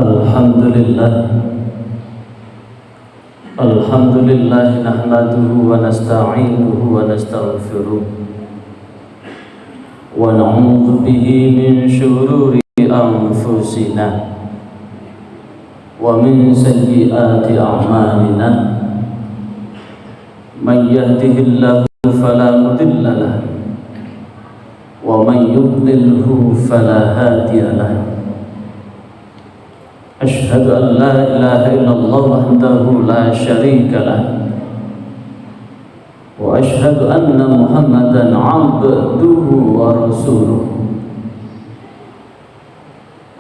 Alhamdulillah Alhamdulillah nahmaduhu wa nasta'inuhu wa nastaghfiruh wa na'udzu bihi min syururi anfusina wa min sayyiati a'malina man yahdihillahu fala mudilla lahu wa man yudlilhu fala hadiya lahu. Asyhadu an la ilaha illallah wahdahu la syarika lah wa asyhadu anna Muhammadan abduhu wa rasuluh.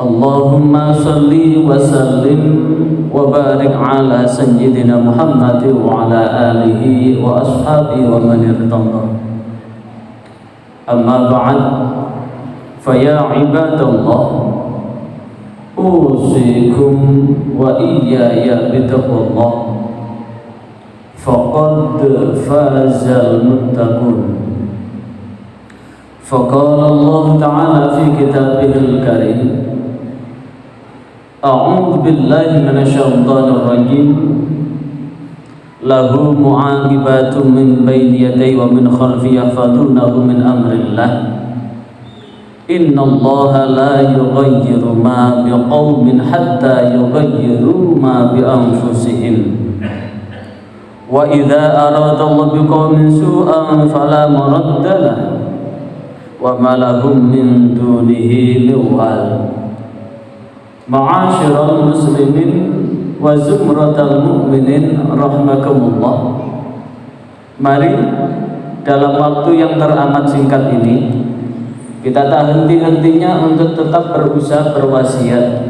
Allahumma salli wa sallim wa barik ala sayyidina Muhammad wa ala alihi wa ashabihi wa man irtada. Amma ba'd, fa ya ibadallah, usikum wa iyaya bitaqwallah, faqad fazal muttaqun. Faqala Allah Ta'ala fi kitabihil karim, a'udzu billahi minasyaitonir rajim, lahu mu'aqibatun min bayni yadayhi wa min khalfihi yahfazunahu min amrillah. Inna Allaha la yughayyiru ma biqaumin hatta yughayyiru ma bi anfusihim. Wa idza arada Allahu biqaumin su'an fala maradda lahu wa ma lahum min dunihi min wal. Ma'asyiral muslimin wa zumratal mu'minin rahimakumullah. Mari dalam waktu yang teramat singkat ini kita tak henti-hentinya untuk tetap berusaha berwasiat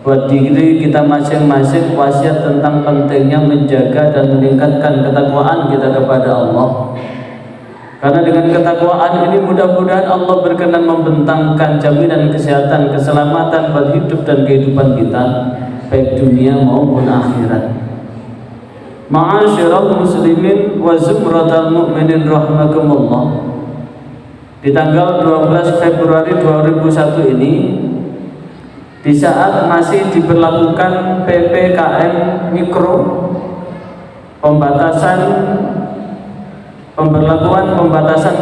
buat diri kita masing-masing, wasiat tentang pentingnya menjaga dan meningkatkan ketakwaan kita kepada Allah. Karena dengan ketakwaan ini mudah-mudahan Allah berkenan membentangkan jaminan kesehatan, keselamatan buat hidup dan kehidupan kita, baik dunia maupun akhirat. Ma'asyiral muslimin wa zumratal mu'minin rahimakumullah. Di tanggal 12 Februari 2001 ini, di saat masih diberlakukan PPKM Mikro, pembatasan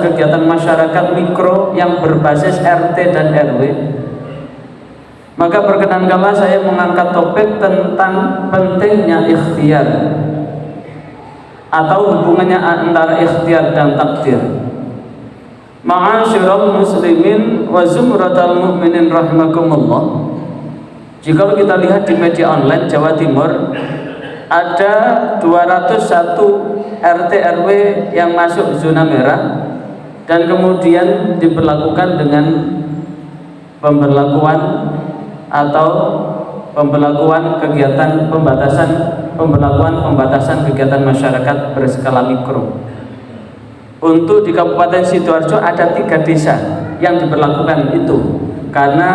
kegiatan masyarakat mikro yang berbasis RT dan RW, maka perkenankanlah saya mengangkat topik tentang pentingnya ikhtiar atau hubungannya antara ikhtiar dan takdir. Ma'asyiral muslimin wa zumratal mu'minin rahimakumullah. Jika kita lihat di media online Jawa Timur, ada 201 RT RW yang masuk zona merah dan kemudian diberlakukan dengan pemberlakuan pembatasan kegiatan masyarakat berskala mikro. Untuk di Kabupaten Sidoarjo ada 3 desa yang diberlakukan itu karena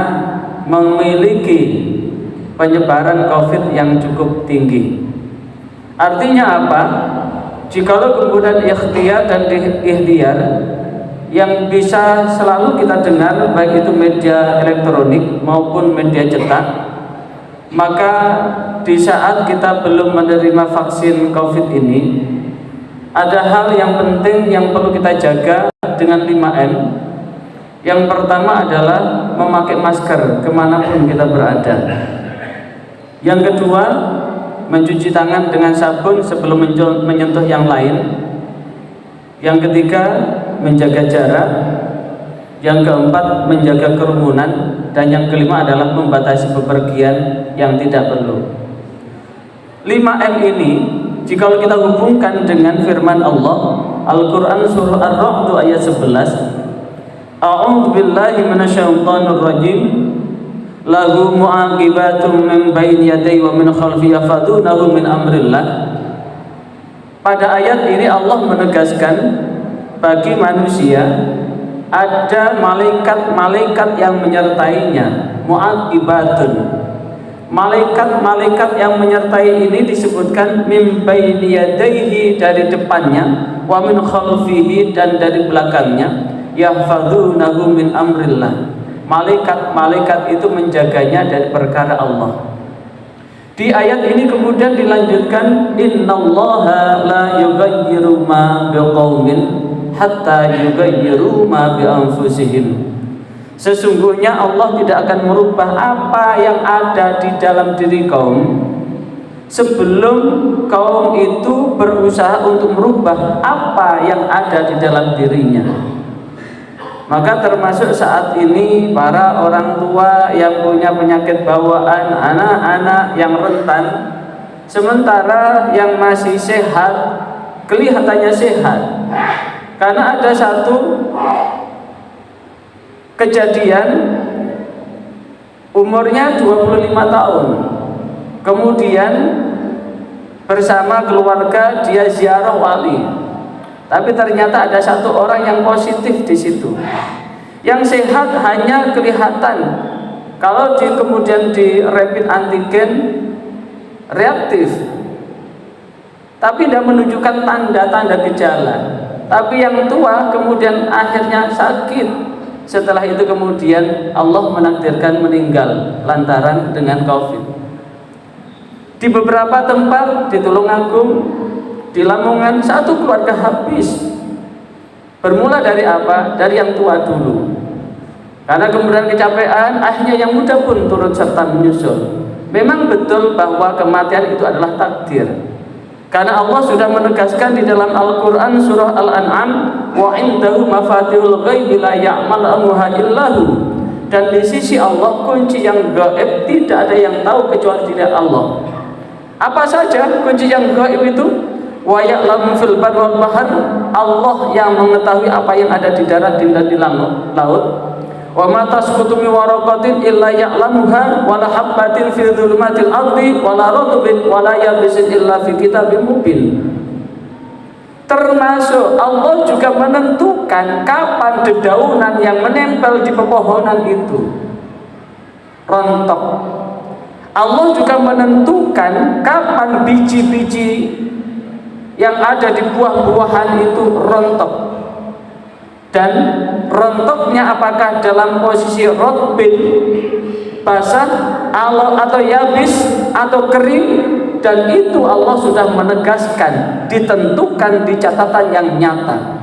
memiliki penyebaran COVID yang cukup tinggi. Artinya apa? Jikalau kemudian ikhtiar dan ikhtiar yang bisa selalu kita dengar, baik itu media elektronik maupun media cetak, maka di saat kita belum menerima vaksin COVID ini, ada hal yang penting yang perlu kita jaga dengan 5M. Yang pertama adalah memakai masker kemanapun kita berada. Yang kedua, mencuci tangan dengan sabun sebelum menyentuh yang lain. Yang ketiga, menjaga jarak. Yang keempat, menjaga kerumunan. Dan yang kelima adalah membatasi bepergian yang tidak perlu. 5M ini jika kita hubungkan dengan firman Allah Al-Quran surah Ar-Ra'd ayat 11, a'udzu billahi minasyaitonir rajim, lahu mu'aqibatun min bayni yadayhi wa min khalfihi yahfazunahu min amrillah. Pada ayat ini Allah menegaskan bagi manusia ada malaikat-malaikat yang menyertainya, mu'aqibatun. Malaikat-malaikat yang menyertai ini disebutkan min baini yadayhi, dari depannya, wa min khalfihi, dan dari belakangnya, yahfazunahu min amrillah. Malaikat-malaikat itu menjaganya dari perkara Allah. Di ayat ini kemudian dilanjutkan, innallaha la yughayyiru ma biqaumin hatta yughayyiru ma bi anfusihim. Sesungguhnya Allah tidak akan merubah apa yang ada di dalam diri kaum sebelum kaum itu berusaha untuk merubah apa yang ada di dalam dirinya. Maka termasuk saat ini para orang tua yang punya penyakit bawaan, anak-anak yang rentan, sementara yang masih sehat kelihatannya sehat. Karena ada satu kejadian, umurnya 25 tahun, kemudian bersama keluarga dia ziarah wali. Tapi ternyata ada satu orang yang positif di situ. Yang sehat hanya kelihatan. Kalau kemudian di rapid antigen reaktif, tapi tidak menunjukkan tanda-tanda gejala. Tapi yang tua kemudian akhirnya sakit. Setelah itu kemudian Allah menakdirkan meninggal lantaran dengan COVID. Di beberapa tempat di Tulungagung, di Lamongan, satu keluarga habis. Bermula dari apa? Dari yang tua dulu. Karena kemudian kecapean, akhirnya yang muda pun turut serta menyusul. Memang betul bahwa kematian itu adalah takdir. Karena Allah sudah menegaskan di dalam Al-Quran surah Al-An'am, wa indahu mafatihul ghaibi la ya'lamuha illahu. Dan di sisi Allah kunci yang gaib tidak ada yang tahu kecuali dari Allah. Apa saja kunci yang gaib itu? Wa ya'lamu fil barri wal bahr, Allah yang mengetahui apa yang ada di darat dan di laut. Wa ma tasqutu min waraqatin illa ya'lamuha wa la habbatin fi dhulumatil ardi wa la ratbin wa la yabisin illa fi kitabim mubin. Termasuk Allah juga menentukan kapan dedaunan yang menempel di pepohonan itu rontok. Allah juga menentukan kapan biji-biji yang ada di buah-buahan itu rontok. Dan rontoknya apakah dalam posisi rotbin, basah, atau yabis, atau kering. Dan itu Allah sudah menegaskan, ditentukan di catatan yang nyata.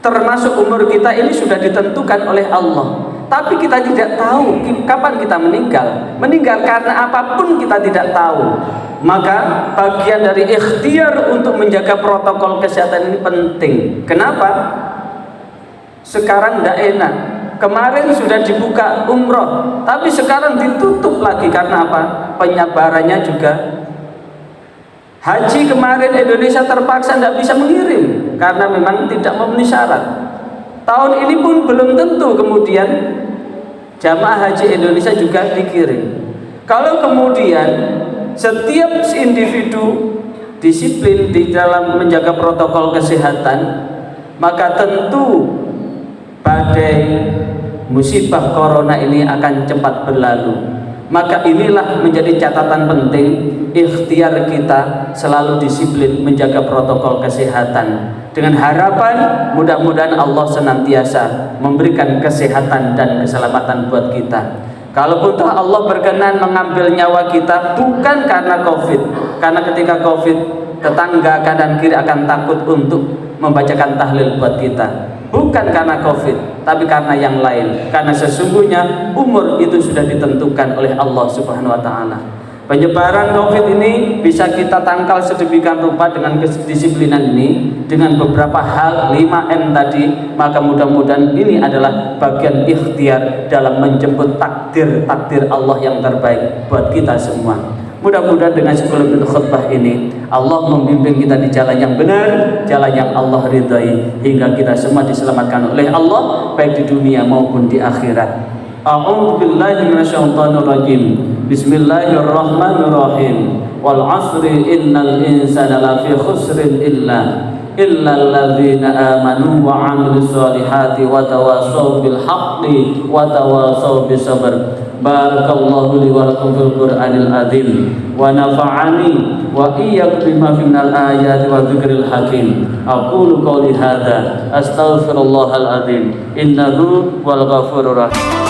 Termasuk umur kita ini sudah ditentukan oleh Allah. Tapi kita tidak tahu kapan kita meninggal. Meninggal karena apapun kita tidak tahu. Maka bagian dari ikhtiar untuk menjaga protokol kesehatan ini penting. Kenapa? Sekarang tidak enak. Kemarin sudah dibuka umroh, tapi sekarang ditutup lagi karena apa? Penyebarannya juga. Haji kemarin Indonesia terpaksa tidak bisa mengirim karena memang tidak memenuhi syarat. Tahun ini pun belum tentu kemudian jamaah haji Indonesia juga dikirim. Kalau kemudian setiap individu disiplin di dalam menjaga protokol kesehatan, maka tentu badai musibah corona ini akan cepat berlalu. Maka inilah menjadi catatan penting, ikhtiar kita selalu disiplin menjaga protokol kesehatan, dengan harapan mudah-mudahan Allah senantiasa memberikan kesehatan dan keselamatan buat kita. Kalaupun Allah berkenan mengambil nyawa kita bukan karena COVID, karena ketika COVID tetangga kanan kiri akan takut untuk membacakan tahlil buat kita. Bukan karena COVID, tapi karena yang lain. Karena sesungguhnya umur itu sudah ditentukan oleh Allah Subhanahu wa Ta'ala. Penyebaran COVID ini bisa kita tangkal sedemikian rupa dengan kedisiplinan ini, dengan beberapa hal 5M tadi. Maka mudah-mudahan ini adalah bagian ikhtiar dalam menjemput takdir Allah yang terbaik buat kita semua. Mudah-mudahan dengan sekelumit khutbah ini Allah membimbing kita di jalan yang benar, jalan yang Allah ridhai, hingga kita semua diselamatkan oleh Allah baik di dunia maupun di akhirat. A'udzu billahi minasyaitonir rajim. Bismillahirrahmanirrahim. Wal 'asri innal insana lafi khusrin illa alladzina amanu wa 'amilus solihati wa tawassaw bil haqqi wa tawassaw bis sabr. Barakallahu li wa lakum fil Qur'anil azim wa nafa'ani wa iyyakum bima fi minal ayati wa dzikril hakim. Aqulu qouli hadza astaghfirullahal azim innahu wal ghafurur rahim.